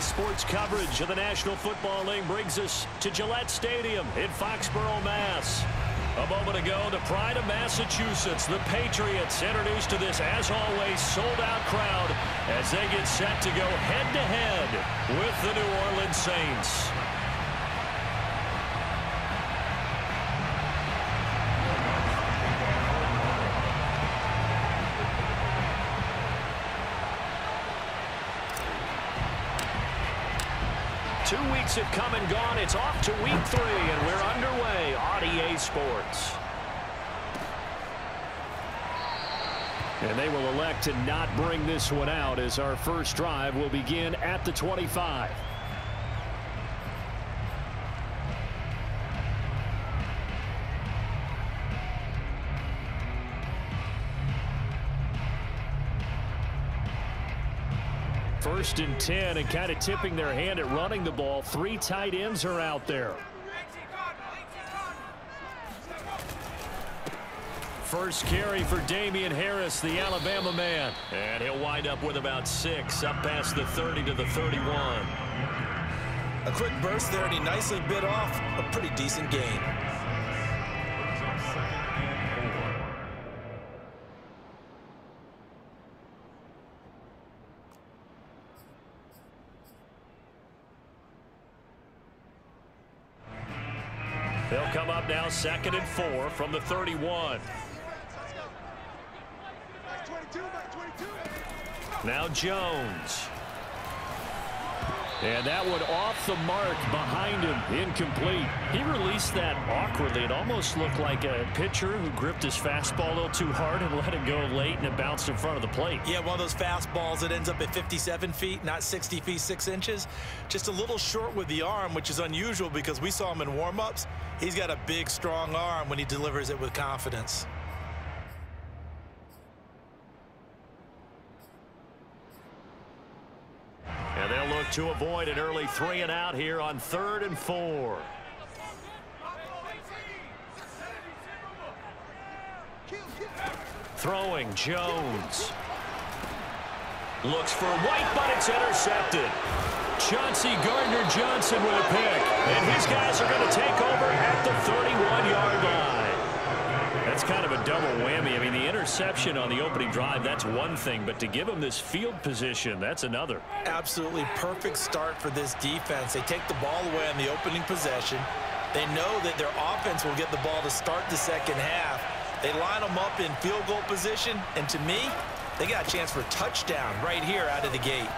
Sports coverage of the National Football League brings us to Gillette Stadium in Foxborough, Mass. A moment ago, the pride of Massachusetts, the Patriots, introduced to this, as always, sold-out crowd as they get set to go head-to-head with the New Orleans Saints. Two weeks have come and gone. It's off to week 3, and we're underway on EA Sports. And they will elect to not bring this one out as our first drive will begin at the 25. First and 10, and kind of tipping their hand at running the ball. 3 tight ends are out there. First carry for Damian Harris, the Alabama man. And he'll wind up with about 6, up past the 30 to the 31. A quick burst there, and he nicely bit off a pretty decent gain. They'll come up now 2nd and 4 from the 31. Now Jones. And that one off the mark behind him, incomplete. He released that awkwardly. It almost looked like a pitcher who gripped his fastball a little too hard and let it go late, and it bounced in front of the plate. Yeah, one of those fastballs that ends up at 57 feet, not 60 feet 6 inches. Just a little short with the arm, which is unusual because we saw him in warm-ups. He's got a big, strong arm when he delivers it with confidence. And they'll look to avoid an early 3 and out here on 3rd and 4. Throwing Jones. Looks for White, but it's intercepted. Chauncey Gardner-Johnson with a pick. And his guys are going to take over at the 31-yard line. That's kind of a double whammy. I mean, the interception on the opening drive, that's one thing. But to give them this field position, that's another. Absolutely perfect start for this defense. They take the ball away on the opening possession. They know that their offense will get the ball to start the second half. They line them up in field goal position. And to me, they got a chance for a touchdown right here out of the gate.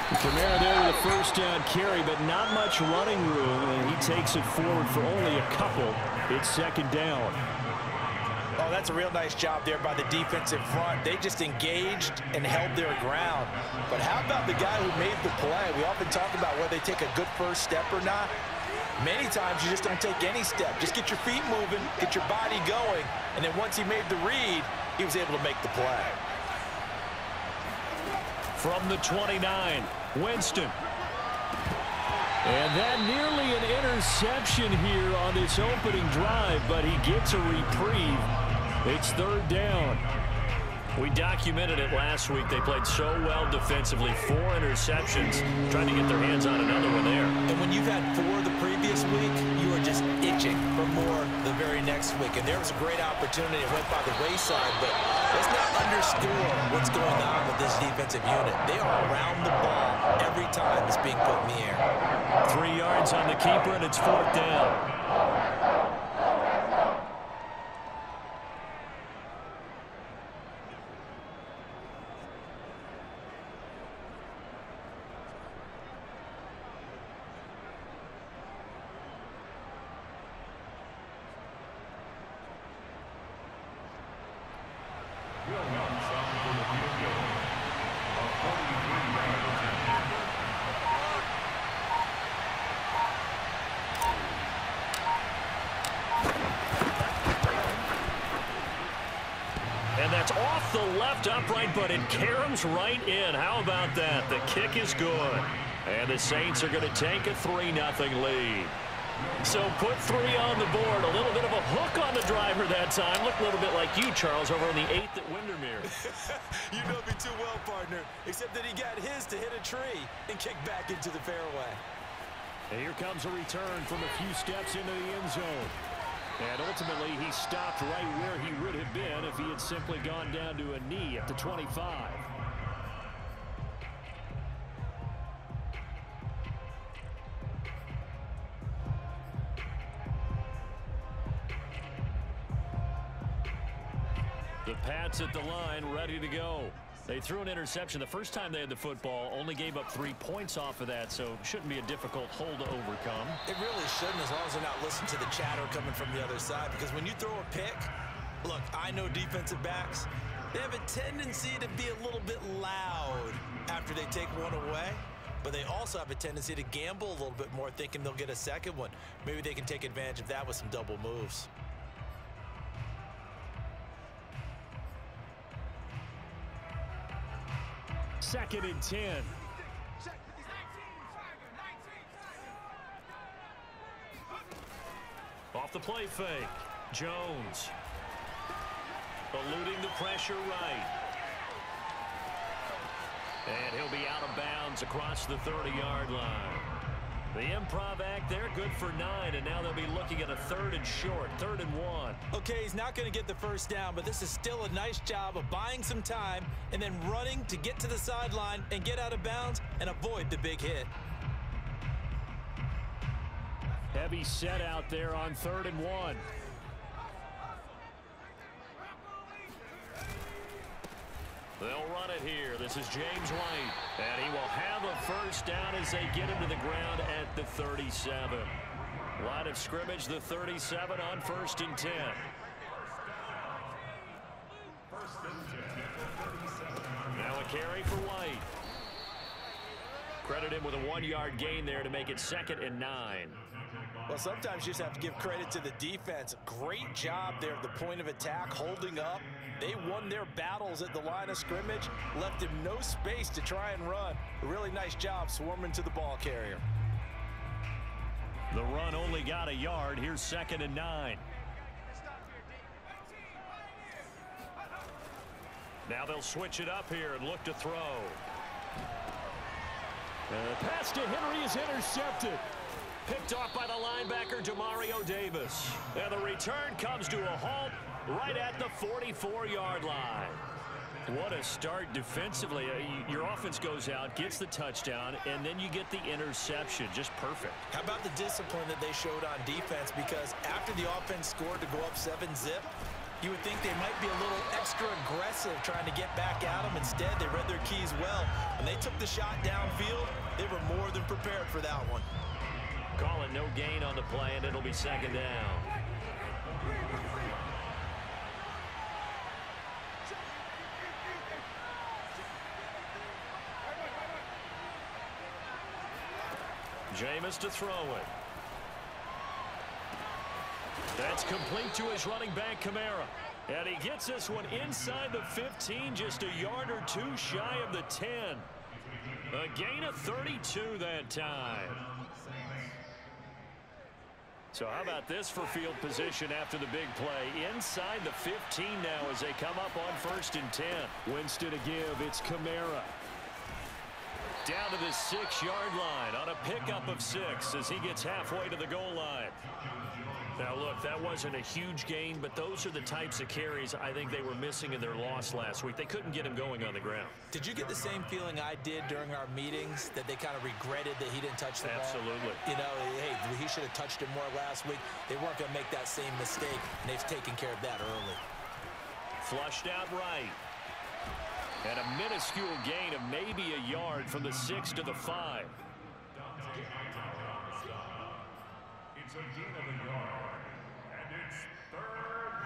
Kamara there with a first down carry, but not much running room, and he takes it forward for only a couple. It's 2nd down. Oh, that's a real nice job there by the defensive front. They just engaged and held their ground. But how about the guy who made the play? We often talk about whether they take a good first step or not. Many times you just don't take any step. Just get your feet moving, get your body going, and then once he made the read, he was able to make the play. From the 29, Winston. And that nearly an interception here on this opening drive, but he gets a reprieve. It's 3rd down. We documented it last week. They played so well defensively. 4 interceptions. Trying to get their hands on another one there. And when you've had 4 the previous week, you are just itching for more the very next week. And there was a great opportunity. It went by the wayside, but let's not underscore what's going on with this defensive unit. They are around the ball every time it's being put in the air. 3 yards on the keeper, and it's 4th down. And that's off the left upright, but it caroms right in. How about that? The kick is good. And the Saints are going to take a 3-0 lead. So put 3 on the board. A little bit of a hook on the driver that time. Looked a little bit like you, Charles, over on the 8th at Windermere. You know me too well, partner, except that he got his to hit a tree and kick back into the fairway. And here comes a return from a few steps into the end zone. And ultimately, he stopped right where he would have been if he had simply gone down to a knee at the 25. The Pats at the line, ready to go. They threw an interception the first time they had the football, only gave up 3 points off of that, so it shouldn't be a difficult hole to overcome. It really shouldn't, as long as they're not listening to the chatter coming from the other side, because when you throw a pick, look, I know defensive backs, they have a tendency to be a little bit loud after they take one away, but they also have a tendency to gamble a little bit more, thinking they'll get a second one. Maybe they can take advantage of that with some double moves. Second and 10. Off the play fake. Jones. Eluding the pressure right. And he'll be out of bounds across the 30-yard line. The improv act there, good for 9, and now they'll be looking at a 3rd and short, 3rd and 1. Okay, he's not going to get the first down, but this is still a nice job of buying some time and then running to get to the sideline and get out of bounds and avoid the big hit. Heavy set out there on 3rd and 1. They'll run it here. This is James White. And he will have a first down as they get him to the ground at the 37. Line of scrimmage, the 37 on 1st and 10. Now a carry for White. Credit him with a 1-yard gain there to make it 2nd and 9. Well, sometimes you just have to give credit to the defense. Great job there at the point of attack, holding up. They won their battles at the line of scrimmage, left him no space to try and run. A really nice job swarming to the ball carrier. The run only got a yard. Here's 2nd and 9. Now they'll switch it up here and look to throw. Pass to Henry is intercepted. Picked off by the linebacker, Demario Davis. And the return comes to a halt right at the 44-yard line. What a start defensively. Your offense goes out, gets the touchdown, and then you get the interception. Just perfect. How about the discipline that they showed on defense? Because after the offense scored to go up 7-zip, you would think they might be a little extra aggressive trying to get back at them. Instead, they read their keys well. When they took the shot downfield, they were more than prepared for that one. Call it no gain on the play, and it'll be 2nd down. Jameis to throw it. That's complete to his running back, Kamara. And he gets this one inside the 15, just a yard or 2 shy of the 10. A gain of 32 that time. So how about this for field position after the big play? Inside the 15 now as they come up on 1st and 10. Winston to give, it's Kamara. Down to the 6-yard line on a pickup of 6 as he gets halfway to the goal line. Now, look, that wasn't a huge gain, but those are the types of carries I think they were missing in their loss last week. They couldn't get him going on the ground. Did you get the same feeling I did during our meetings, that they kind of regretted that he didn't touch the ball? Absolutely. You know, hey, he should have touched it more last week. They weren't going to make that same mistake, and they've taken care of that early. Flushed out right. And a minuscule gain of maybe a yard from the 6 to the 5. It's a gain of a yard, and it's 3rd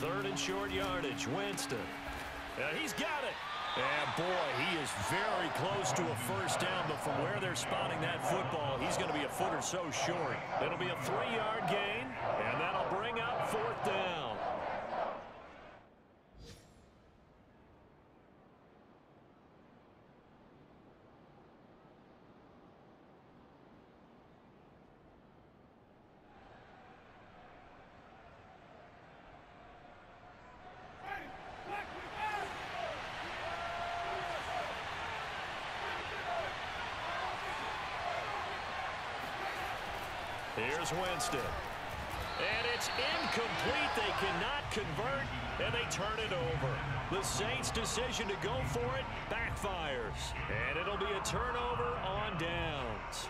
down. 3rd and short yardage, Winston. And he's got it. And boy, he is very close to a first down, but from where they're spotting that football, he's going to be a foot or so short. It'll be a 3-yard gain, and that'll bring up 4th down. Here's Winston. And it's incomplete. They cannot convert, and they turn it over. The Saints' decision to go for it backfires. And it'll be a turnover on downs.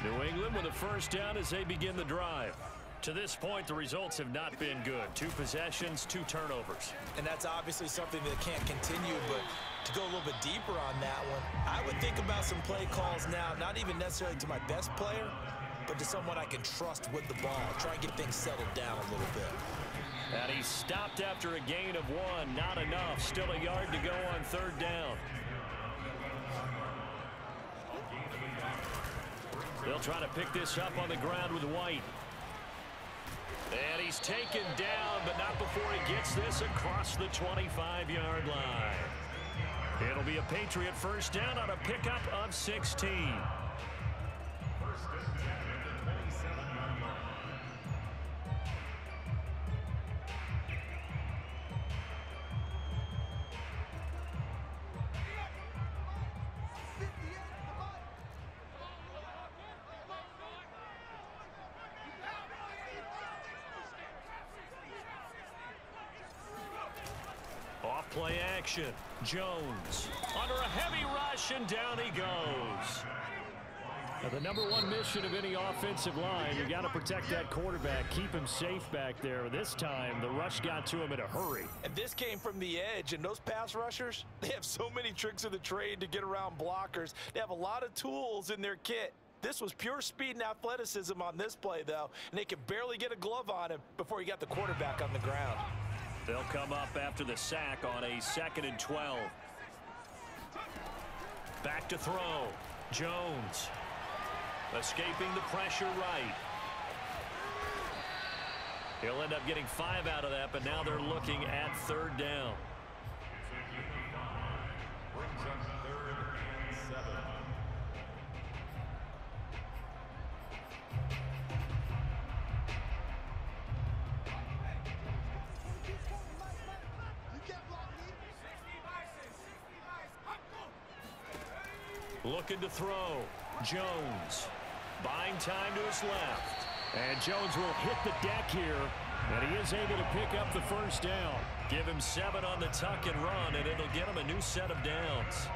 New England with a first down as they begin the drive. To this point, the results have not been good. 2 possessions, 2 turnovers. And that's obviously something that can't continue, but to go a little bit deeper on that one, I would think about some play calls now, not even necessarily to my best player, but to someone I can trust with the ball. Try and get things settled down a little bit. And he stopped after a gain of 1. Not enough. Still a yard to go on 3rd down. They'll try to pick this up on the ground with White. And he's taken down, but not before he gets this across the 25-yard line. It'll be a Patriot first down on a pickup of 16. Off-play action. Jones under a heavy rush, and down he goes. Now, the #1 mission of any offensive line, you got to protect that quarterback, keep him safe back there. This time, the rush got to him in a hurry. And this came from the edge, and those pass rushers, they have so many tricks of the trade to get around blockers. They have a lot of tools in their kit. This was pure speed and athleticism on this play, though, and they could barely get a glove on him before he got the quarterback on the ground. They'll come up after the sack on a 2nd and 12. Back to throw. Jones escaping the pressure right. He'll end up getting 5 out of that, but now they're looking at 3rd down. Looking to throw. Jones buying time to his left. And Jones will hit the deck here. And he is able to pick up the first down. Give him 7 on the tuck and run, and it'll get him a new set of downs.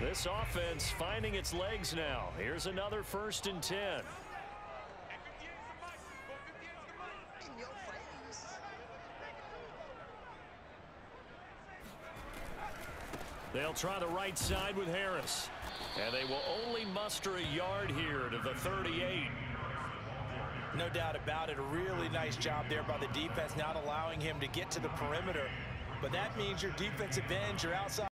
This offense finding its legs now. Here's another 1st and 10. They'll try the right side with Harris. And they will only muster a yard here to the 38. No doubt about it. A really nice job there by the defense, not allowing him to get to the perimeter. But that means your defensive ends, your outside